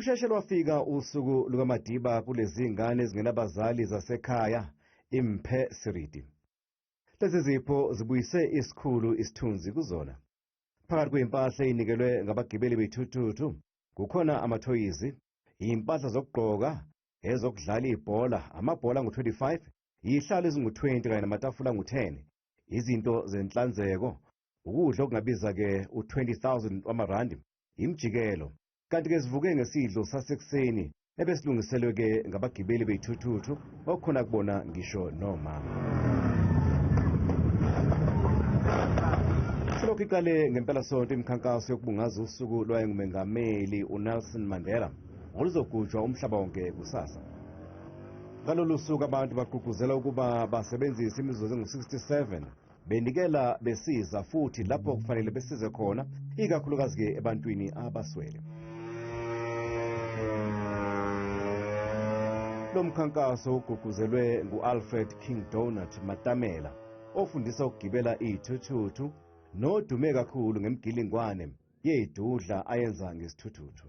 Lusheshe lwafika usuku lukaMadiba kulezi ngane ezingenabazali zasekhaya iMmphe Seriti. Lezi zipho zibuyise isikhulu isithunzi kuzona. Phakathi kweimpahla eyinikelwe ngabagibeli bezithuthuthu kukhona amathoyizi, impahla zokugqoka, ezokudlala ibhola, amabhola angu-25, ihlalo ezingu-20 kanye namatafula angu-10, izinto zenhlanzeko, ukudla okungabiza-ke u-20,000 wamarandi, imjikelo, kanti-ke sivuke ngesidlo sasekuseni ebesilungiselwe-ke ngabagibeli bezithuthuthu okukhona kubona ngisho nomama. Silokhu iqale ngempelasonto imikhankaso yokubungaza usuku lwayengumengameli uNelson Mandela oluzogujwa umhlaba wonke kusasa. Ngalolu suku abantu bagqugquzela ukuba basebenzise imizuzu engu-67 benikela besiza futhi lapho kufanele besize khona, ikakhulukazi-ke ebantwini abaswele. Lo mkhankaso ugqugquzelwe ngu-Alfred King Donut Matamela ofundisa ukugibela izithuthuthu nodume kakhulu ngemgilingwane yey'dudla ayenza ngesithuthuthu.